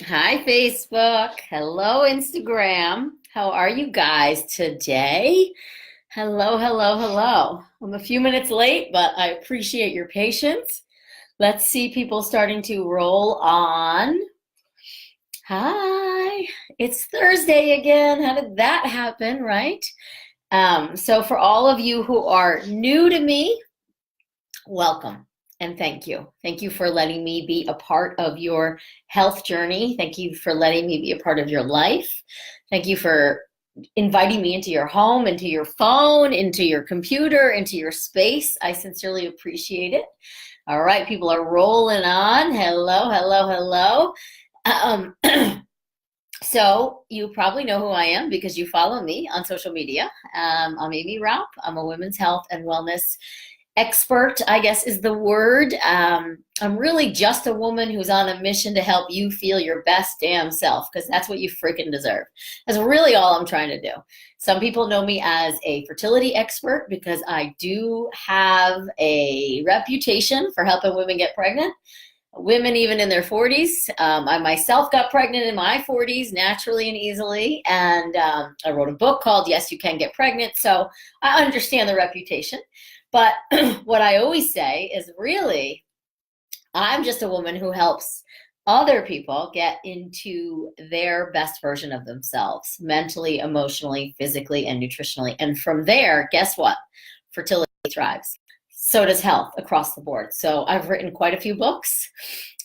Hi, Facebook. Hello, Instagram. How are you guys today? Hello, hello, hello. I'm a few minutes late, but I appreciate your patience. Let's see people starting to roll on. Hi, it's Thursday again. How did that happen, right? So for all of you who are new to me, welcome and thank you. Thank you for letting me be a part of your health journey. Thank you for letting me be a part of your life. Thank you for inviting me into your home, into your phone, into your computer, into your space. I sincerely appreciate it. All right, people are rolling on. Hello, hello, hello. Um, so you probably know who I am because you follow me on social media. I'm Aimee Raupp. I'm a women's health and wellness expert, I guess is the word. I'm really just a woman who's on a mission to help you feel your best damn self because that's what you freaking deserve. That's really all I'm trying to do. Some people know me as a fertility expert because I do have a reputation for helping women get pregnant. Women even in their 40s. I myself got pregnant in my 40s naturally and easily. And I wrote a book called Yes, You Can Get Pregnant. So I understand the reputation. But what I always say is really, I'm just a woman who helps other people get into their best version of themselves, mentally, emotionally, physically, and nutritionally. And from there, guess what? Fertility thrives. So does health across the board. So I've written quite a few books.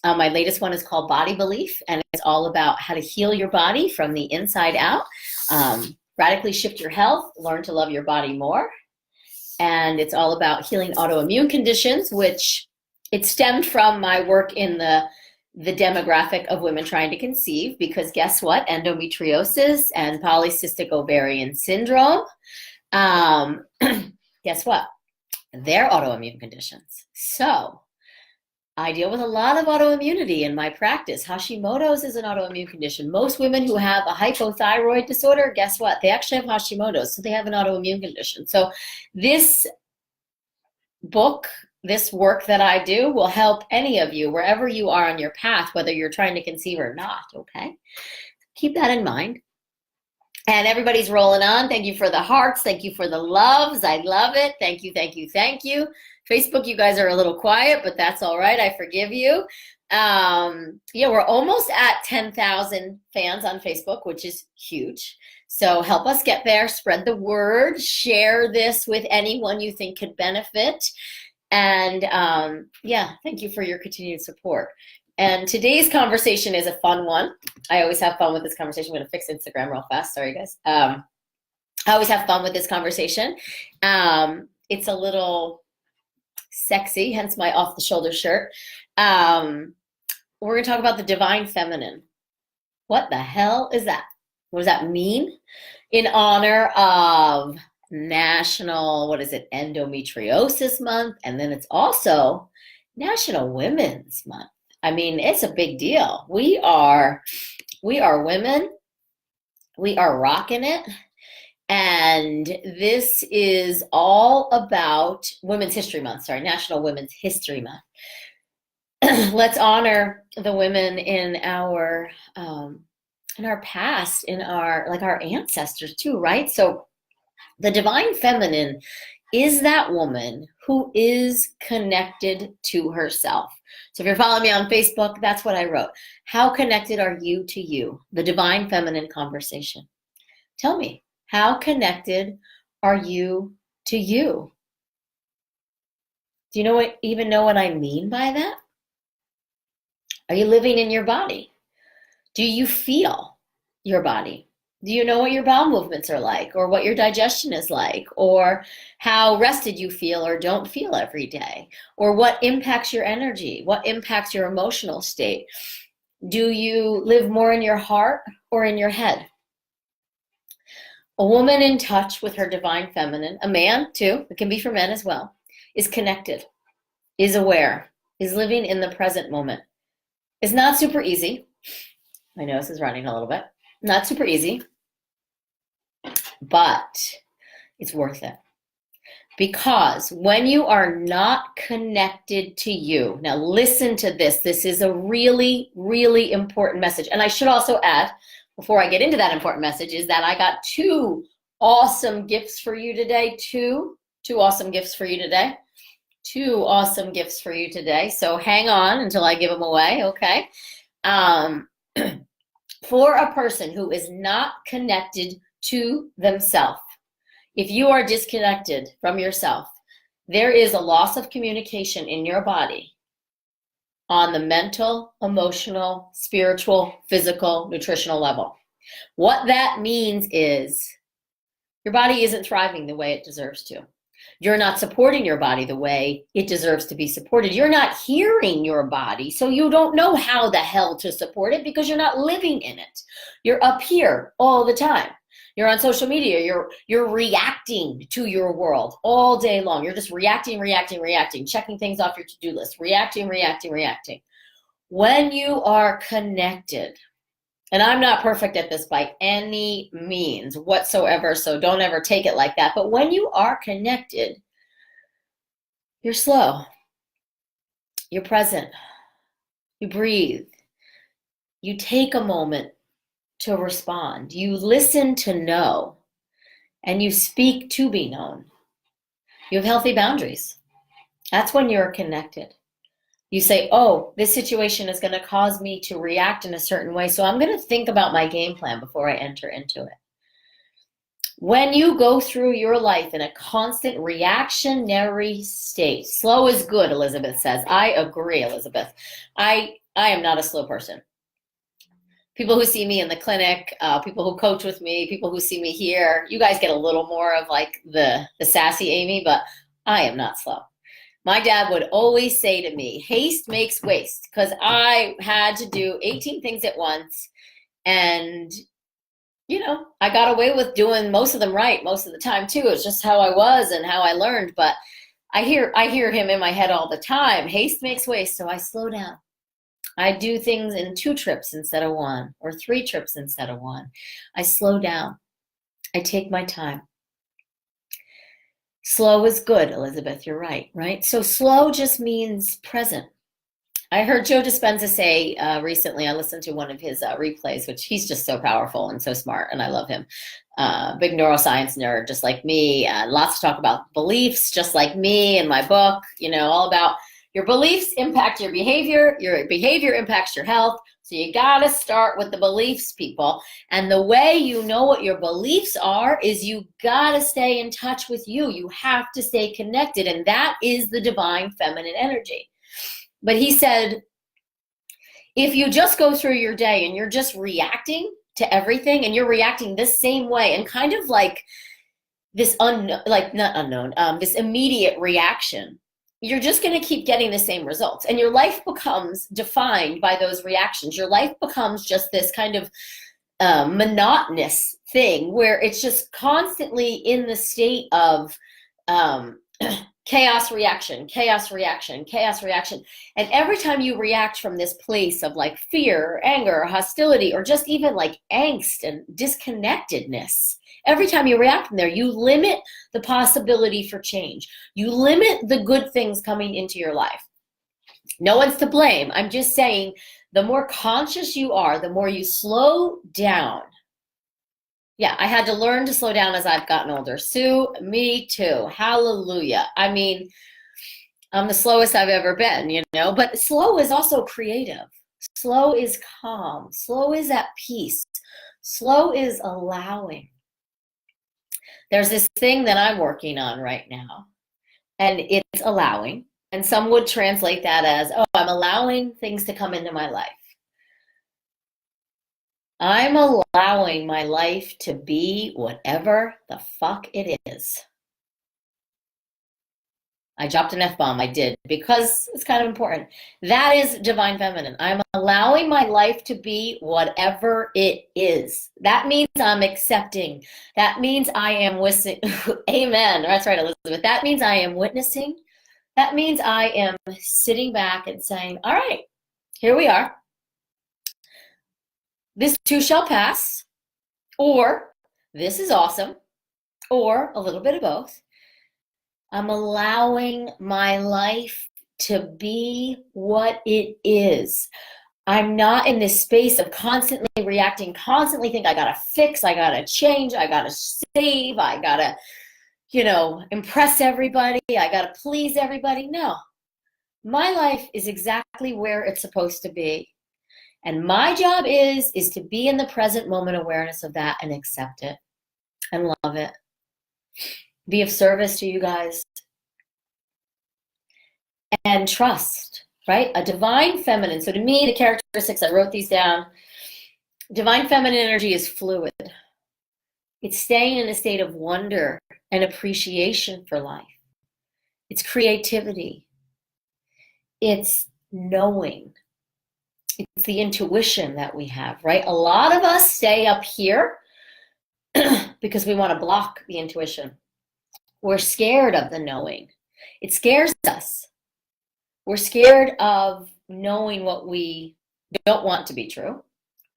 My latest one is called Body Belief, and it's all about how to heal your body from the inside out, radically shift your health, learn to love your body more. And it's all about healing autoimmune conditions, which it stemmed from my work in the demographic of women trying to conceive, because guess what? Endometriosis and polycystic ovarian syndrome, guess what? They're autoimmune conditions. So I deal with a lot of autoimmunity in my practice. Hashimoto's is an autoimmune condition. Most women who have a hypothyroid disorder, guess what? They actually have Hashimoto's, so they have an autoimmune condition. So this book, this work that I do will help any of you, wherever you are on your path, whether you're trying to conceive or not, okay? Keep that in mind. And everybody's rolling on. Thank you for the hearts. Thank you for the loves. I love it. Thank you, thank you, thank you. Facebook, you guys are a little quiet, but that's all right. I forgive you. Yeah, we're almost at 10,000 fans on Facebook, which is huge. So help us get there. Spread the word. Share this with anyone you think could benefit. And yeah, thank you for your continued support. And today's conversation is a fun one. I always have fun with this conversation. I'm going to fix Instagram real fast. Sorry, guys. I always have fun with this conversation. It's a little sexy, hence my off-the-shoulder shirt. We're going to talk about the divine feminine. What the hell is that? What does that mean? In honor of National, what is it, Endometriosis Month, and then it's also National Women's Month. I mean, it's a big deal. We are women. We are rocking it. And this is all about Women's History Month, sorry, National Women's History Month. Let's honor the women in our past, in our ancestors too, right? So the divine feminine is that woman who is connected to herself. So if you're following me on Facebook, that's what I wrote. How connected are you to you? The divine feminine conversation. Tell me, how connected are you to you? Do you even know what I mean by that? Are you living in your body? Do you feel your body? Do you know what your bowel movements are like, or what your digestion is like, or how rested you feel or don't feel every day, or what impacts your energy, what impacts your emotional state? Do you live more in your heart or in your head? A woman in touch with her divine feminine, a man too, it can be for men as well, is connected, is aware, is living in the present moment. It's not super easy. My nose is running a little bit. Not super easy, but it's worth it. Because when you are not connected to you, now listen to this. This is a really, really important message. And I should also add, before I get into that important message, is that I got two awesome gifts for you today. Two awesome gifts for you today. Two awesome gifts for you today. So hang on until I give them away, okay? For a person who is not connected to themselves, if you are disconnected from yourself, there is a loss of communication in your body on the mental, emotional, spiritual, physical, nutritional level. What that means is your body isn't thriving the way it deserves to. You're not supporting your body the way it deserves to be supported. You're not hearing your body, so you don't know how the hell to support it because you're not living in it. You're up here all the time. You're on social media. You're reacting to your world all day long. You're just reacting, checking things off your to-do list, reacting. When you are connected, and I'm not perfect at this by any means whatsoever, so don't ever take it like that. But when you are connected, you're slow, you're present, you breathe, you take a moment to respond, you listen to know, and you speak to be known. You have healthy boundaries. That's when you're connected. You say, oh, this situation is going to cause me to react in a certain way, so I'm going to think about my game plan before I enter into it. When you go through your life in a constant reactionary state, slow is good, Elizabeth says. I agree, Elizabeth. I am not a slow person. People who see me in the clinic, people who coach with me, people who see me here, you guys get a little more of like the sassy Aimee, but I am not slow. My dad would always say to me, haste makes waste, because I had to do 18 things at once. And, you know, I got away with doing most of them right most of the time too. It's just how I was and how I learned. But I hear him in my head all the time. Haste makes waste. So I slow down. I do things in 2 trips instead of 1, or 3 trips instead of 1. I slow down. I take my time. Slow is good, Elizabeth, you're right? So slow just means present. I heard Joe Dispenza say recently, I listened to one of his replays, which he's just so powerful and so smart, and I love him. Big neuroscience nerd, just like me. Lots to talk about beliefs, just like me in my book, you know, all about your beliefs impact your behavior impacts your health. So you got to start with the beliefs, people. And the way you know what your beliefs are is you got to stay in touch with you. You have to stay connected. And that is the divine feminine energy. But he said, if you just go through your day and you're just reacting to everything, and you're reacting this same way, and kind of like this this immediate reaction, you're just going to keep getting the same results. And your life becomes defined by those reactions. Your life becomes just this kind of monotonous thing where it's just constantly in the state of chaos, reaction. And every time you react from this place of like fear, anger, hostility, or just even like angst and disconnectedness, every time you react from there, you limit the possibility for change. You limit the good things coming into your life. No one's to blame. I'm just saying, the more conscious you are, the more you slow down. Yeah, I had to learn to slow down as I've gotten older. Sue, me too. Hallelujah. I mean, I'm the slowest I've ever been, you know, but slow is also creative. Slow is calm. Slow is at peace. Slow is allowing. There's this thing that I'm working on right now, and it's allowing. And some would translate that as, oh, I'm allowing things to come into my life. I'm allowing my life to be whatever the fuck it is. I dropped an F-bomb, I did, because it's kind of important. That is divine feminine. I'm allowing my life to be whatever it is. That means I'm accepting. That means I am witnessing. Amen. That's right, Elizabeth. That means I am witnessing. That means I am sitting back and saying, all right, here we are. This too shall pass, or this is awesome, or a little bit of both. I'm allowing my life to be what it is. I'm not in this space of constantly reacting, constantly think I gotta fix, I gotta change, I gotta save, I gotta, impress everybody, I gotta please everybody. No, my life is exactly where it's supposed to be. And my job is to be in the present moment awareness of that and accept it and love it. Be of service to you guys and trust, right? A divine feminine. So to me, the characteristics, I wrote these down. Divine feminine energy is fluid. It's staying in a state of wonder and appreciation for life. It's creativity. It's knowing. It's the intuition that we have, right? A lot of us stay up here because we want to block the intuition. We're scared of the knowing. It scares us. We're scared of knowing what we don't want to be true. We're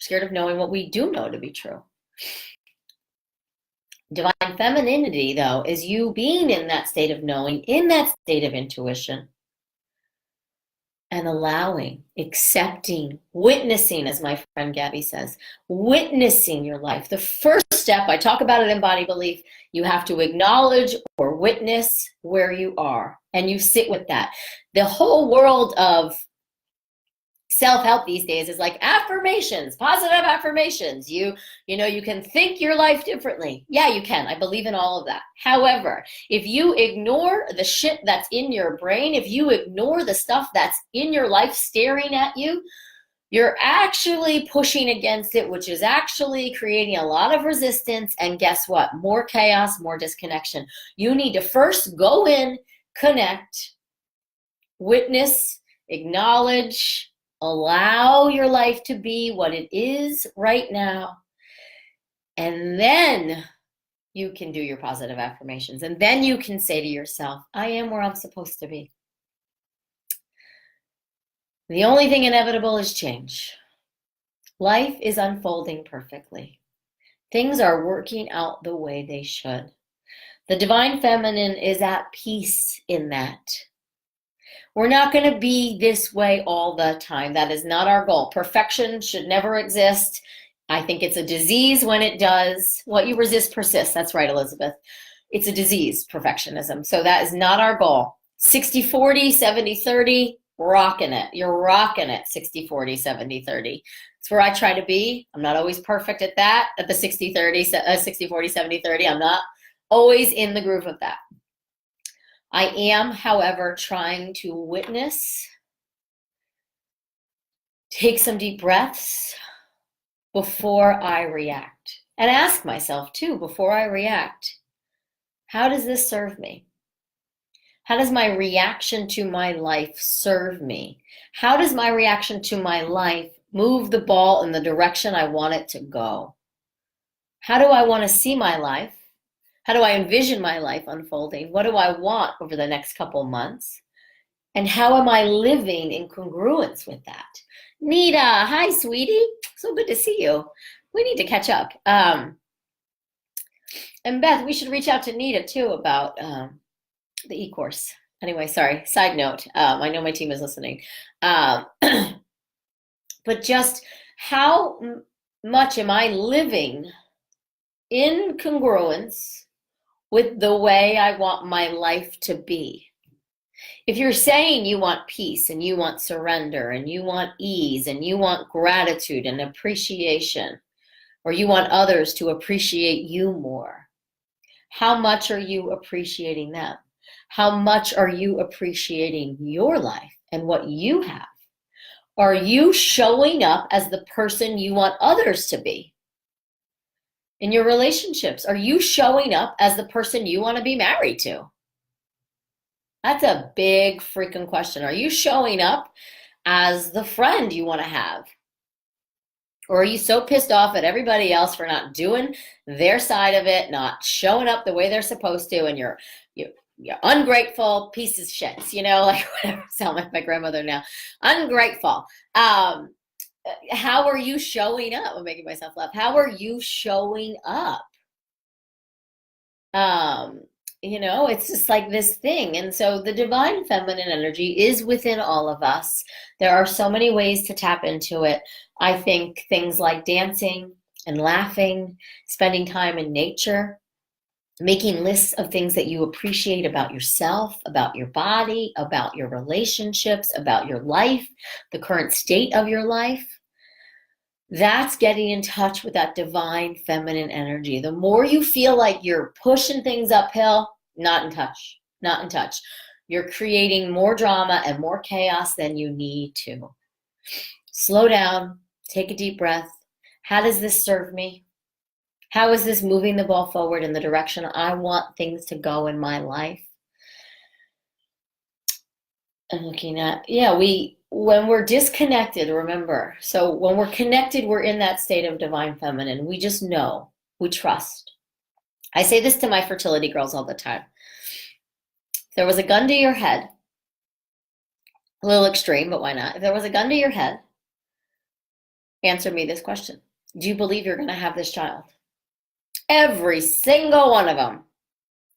scared of knowing what we do know to be true. Divine femininity, though, is you being in that state of knowing, in that state of intuition, and allowing, accepting, witnessing, as my friend Gabby says, witnessing your life. The first step, I talk about it in Body Belief, you have to acknowledge or witness where you are, and you sit with that. The whole world of self-help these days is like affirmations, positive affirmations. You can think your life differently. Yeah, you can. I believe in all of that. However, if you ignore the shit that's in your brain, if you ignore the stuff that's in your life staring at you, you're actually pushing against it, which is actually creating a lot of resistance. And guess what? More chaos, more disconnection. You need to first go in, connect, witness, acknowledge, allow your life to be what it is right now. And then you can do your positive affirmations. And then you can say to yourself, I am where I'm supposed to be. The only thing inevitable is change. Life is unfolding perfectly. Things are working out the way they should. The divine feminine is at peace in that. We're not going to be this way all the time. That is not our goal. Perfection should never exist. I think it's a disease when it does. What you resist persists. That's right, Elizabeth. It's a disease, perfectionism. So that is not our goal. 60-40, 70-30, rocking it. You're rocking it, 60-40, 70-30. It's where I try to be. I'm not always perfect at that, at the 60-30, 60-40, 70-30. I'm not always in the groove of that. I am, however, trying to witness, take some deep breaths before I react. And ask myself, too, before I react, how does this serve me? How does my reaction to my life serve me? How does my reaction to my life move the ball in the direction I want it to go? How do I want to see my life? How do I envision my life unfolding? What do I want over the next couple months? And how am I living in congruence with that? Nita, hi, sweetie. So good to see you. We need to catch up. And Beth, we should reach out to Nita too about the e-course. Anyway, sorry, side note. I know my team is listening. But just how much am I living in congruence with the way I want my life to be? If you're saying you want peace and you want surrender and you want ease and you want gratitude and appreciation, or you want others to appreciate you more, how much are you appreciating them? How much are you appreciating your life and what you have? Are you showing up as the person you want others to be? In your relationships, are you showing up as the person you want to be married to? That's a big freaking question. Are you showing up as the friend you want to have? Or are you so pissed off at everybody else for not doing their side of it, not showing up the way they're supposed to, and you're ungrateful piece of shit, like whatever, sound like my grandmother now. Ungrateful. How are you showing up? I'm making myself laugh. How are you showing up? You know, it's just like this thing. And so the divine feminine energy is within all of us. There are so many ways to tap into it. I think things like dancing and laughing, spending time in nature, making lists of things that you appreciate about yourself, about your body, about your relationships, about your life, the current state of your life. That's getting in touch with that divine feminine energy. The more you feel like you're pushing things uphill, not in touch, not in touch. You're creating more drama and more chaos than you need to. Slow down, take a deep breath. How does this serve me? How is this moving the ball forward in the direction I want things to go in my life? I'm looking at, when we're disconnected, remember, so when we're connected, we're in that state of divine feminine. We just know, we trust. I say this to my fertility girls all the time. If there was a gun to your head, a little extreme, but why not? If there was a gun to your head, answer me this question. Do you believe you're going to have this child? Every single one of them.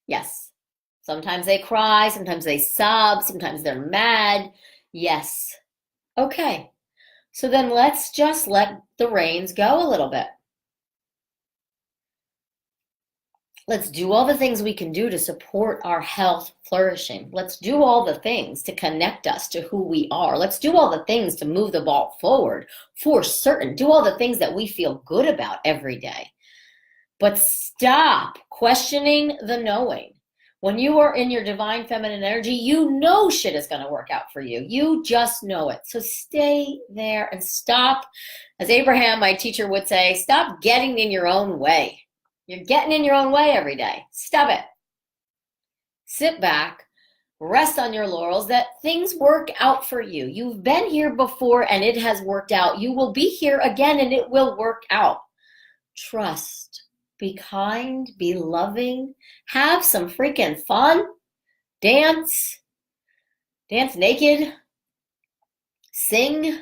Yes. Sometimes they cry, sometimes they sob, sometimes they're mad. Yes. Okay. So then let's just let the reins go a little bit. Let's do all the things we can do to support our health flourishing. Let's do all the things to connect us to who we are. Let's do all the things to move the ball forward for certain. Do all the things that we feel good about every day. But stop questioning the knowing. When you are in your divine feminine energy, you know shit is going to work out for you. You just know it. So stay there and stop, as Abraham, my teacher, would say, stop getting in your own way. You're getting in your own way every day. Stop it. Sit back, rest on your laurels that things work out for you. You've been here before and it has worked out. You will be here again and it will work out. Trust. Be kind, be loving, have some freaking fun, dance naked, sing.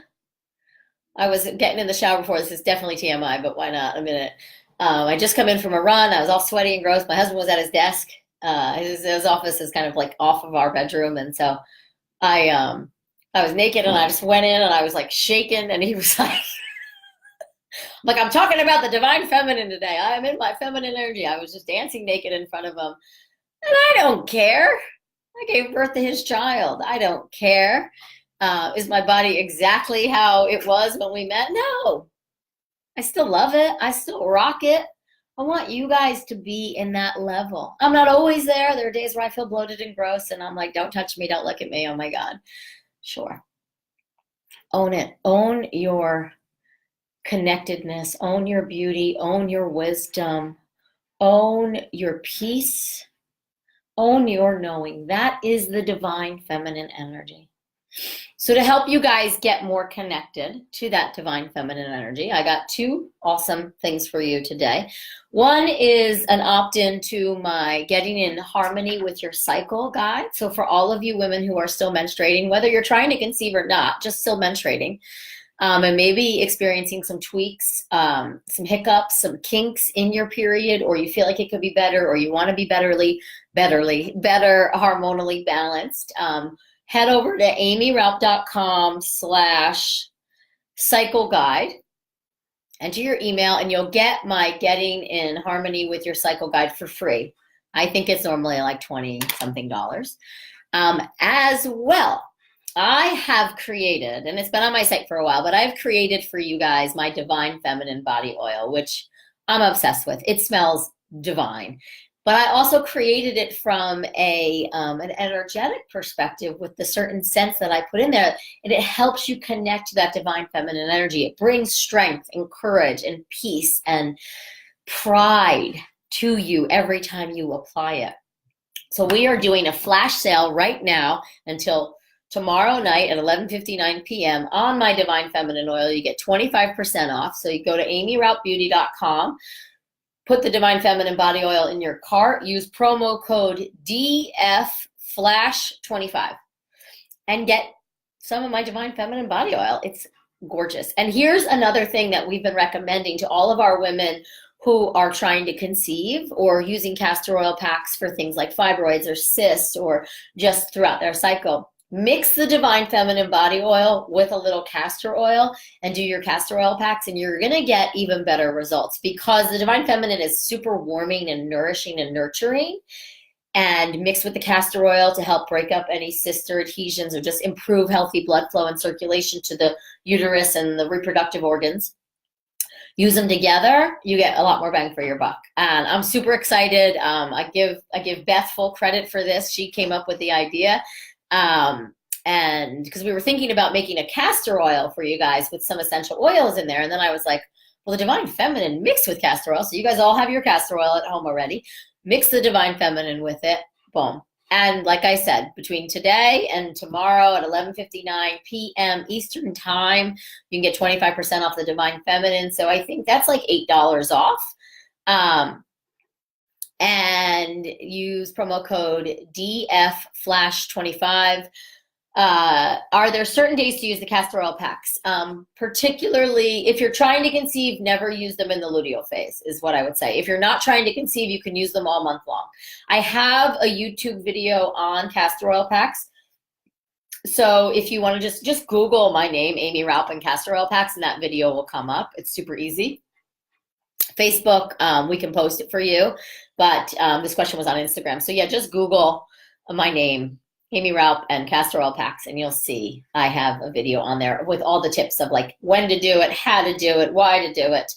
I was getting in the shower before. This is definitely TMI, but why not? A minute. I just come in from a run. I was all sweaty and gross. My husband was at his desk. His office is kind of like off of our bedroom, and so I was naked and I just went in and I was like shaking, and he was like, I'm talking about the divine feminine today. I'm in my feminine energy. I was just dancing naked in front of him. And I don't care. I gave birth to his child. I don't care. Is my body exactly how it was when we met? No. I still love it. I still rock it. I want you guys to be in that level. I'm not always there. There are days where I feel bloated and gross and I'm like, don't touch me. Don't look at me. Oh my God. Sure. Own it. Own your connectedness, own your beauty, own your wisdom, own your peace, own your knowing. That is the divine feminine energy. So to help you guys get more connected to that divine feminine energy, I got two awesome things for you today. One is an opt-in to my Getting in Harmony with Your Cycle guide. So for all of you women who are still menstruating, whether you're trying to conceive or not, just still menstruating, and maybe experiencing some tweaks, some hiccups, some kinks in your period, or you feel like it could be better, or you want to be better hormonally balanced, head over to aimeeraupp.com/cycle guide, enter your email, and you'll get my Getting in Harmony with Your Cycle guide for free. I think it's normally like $20-something. As well, I have created, and it's been on my site for a while, but I've created for you guys my Divine Feminine Body Oil, which I'm obsessed with. It smells divine. But I also created it from an energetic perspective with the certain scents that I put in there, and it helps you connect to that divine feminine energy. It brings strength and courage and peace and pride to you every time you apply it. So we are doing a flash sale right now until tomorrow night at 11:59 p.m. on my Divine Feminine Oil. You get 25% off. So you go to aimeerauppbeauty.com, put the Divine Feminine Body Oil in your cart, use promo code DFFlash25, and get some of my Divine Feminine Body Oil. It's gorgeous. And here's another thing that we've been recommending to all of our women who are trying to conceive or using castor oil packs for things like fibroids or cysts or just throughout their cycle. Mix the Divine Feminine body oil with a little castor oil and do your castor oil packs, and you're going to get even better results because the Divine Feminine is super warming and nourishing and nurturing, and mixed with the castor oil to help break up any cysts or adhesions or just improve healthy blood flow and circulation to the uterus and the reproductive organs. Use them together, you get a lot more bang for your buck. And I'm super excited. I give Beth full credit for this. She came up with the idea. And because we were thinking about making a castor oil for you guys with some essential oils in there. And then I was like, well, the Divine Feminine mixed with castor oil. So you guys all have your castor oil at home already. Mix the Divine Feminine with it. Boom. And like I said, between today and tomorrow at 11:59 p.m. Eastern time, you can get 25% off the Divine Feminine. So I think that's like $8 off. And use promo code DFFlash25. Are there certain days to use the castor oil packs? Particularly if you're trying to conceive, never use them in the luteal phase is what I would say. If you're not trying to conceive, you can use them all month long. I have a YouTube video on castor oil packs. So if you want to just Google my name, Aimee Raupp and castor oil packs, and that video will come up. It's super easy. Facebook, we can post it for you, but this question was on Instagram. So yeah, just Google my name, Aimee Raupp and castor oil packs, and you'll see I have a video on there with all the tips of like when to do it, how to do it, why to do it.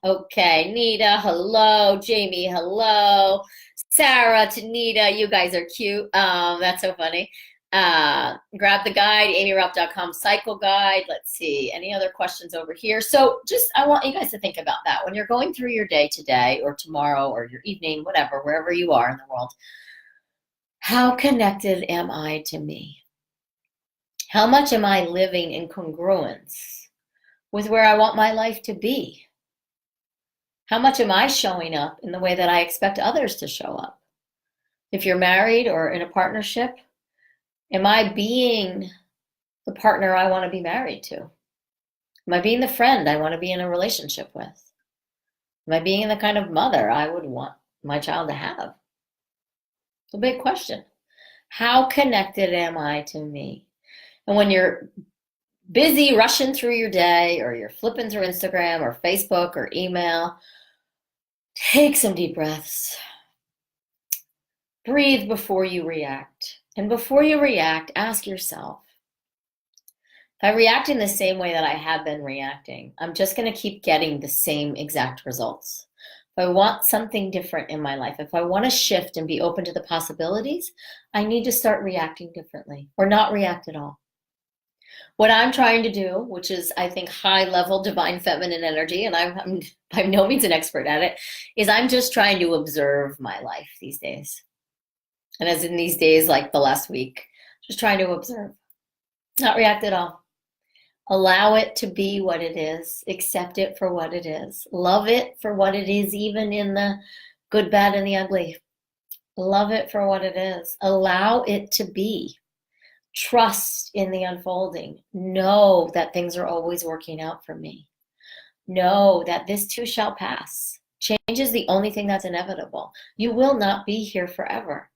Okay, Nita, hello. Jamie, hello. Sarah, Tanita, you guys are cute. That's so funny. Grab the guide, aimeeraupp.com cycle guide. Let's see, any other questions over here? So I want you guys to think about that when you're going through your day today or tomorrow or your evening, whatever, wherever you are in the world. How connected am I to me? How much am I living in congruence with where I want my life to be? How much am I showing up in the way that I expect others to show up? If you're married or in a partnership, am I being the partner I want to be married to? Am I being the friend I want to be in a relationship with? Am I being the kind of mother I would want my child to have? It's a big question. How connected am I to me? And when you're busy rushing through your day or you're flipping through Instagram or Facebook or email, take some deep breaths. Breathe before you react. And before you react, ask yourself, if I react in the same way that I have been reacting, I'm just going to keep getting the same exact results. If I want something different in my life, if I want to shift and be open to the possibilities, I need to start reacting differently or not react at all. What I'm trying to do, which is, I think, high-level divine feminine energy, and I'm by no means an expert at it, is I'm just trying to observe my life these days. And as in these days, like the last week, just trying to observe, not react at all. Allow it to be what it is. Accept it for what it is. Love it for what it is, even in the good, bad, and the ugly. Love it for what it is. Allow it to be. Trust in the unfolding. Know that things are always working out for me. Know that this too shall pass. Change is the only thing that's inevitable. You will not be here forever.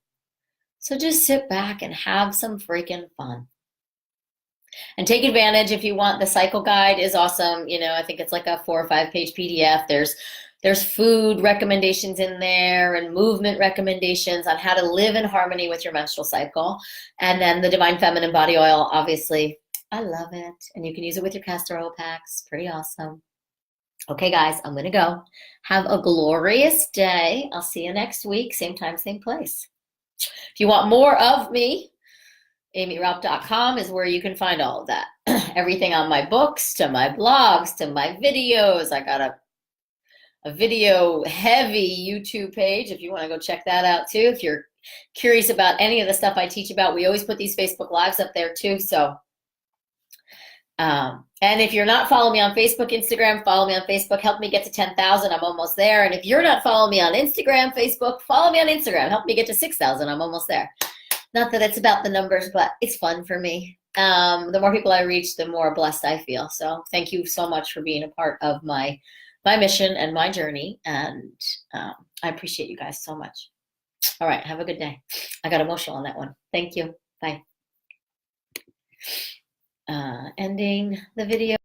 So just sit back and have some freaking fun. And take advantage if you want. The cycle guide is awesome. You know, I think it's like a 4 or 5 page PDF. There's food recommendations in there and movement recommendations on how to live in harmony with your menstrual cycle. And then the Divine Feminine body oil, obviously, I love it. And you can use it with your castor oil packs. Pretty awesome. Okay, guys, I'm going to go. Have a glorious day. I'll see you next week. Same time, same place. If you want more of me, aimeeraupp.com is where you can find all of that. Everything on my books, to my blogs, to my videos. I got a video heavy YouTube page if you want to go check that out too. If you're curious about any of the stuff I teach about, we always put these Facebook Lives up there too. So, and if you're not following me on Facebook, Instagram, follow me on Facebook. Help me get to 10,000. I'm almost there. And if you're not following me on Instagram, Facebook, follow me on Instagram. Help me get to 6,000. I'm almost there. Not that it's about the numbers, but it's fun for me. The more people I reach, the more blessed I feel. So thank you so much for being a part of my my mission and my journey. And I appreciate you guys so much. All right, have a good day. I got emotional on that one. Thank you. Bye. Ending the video.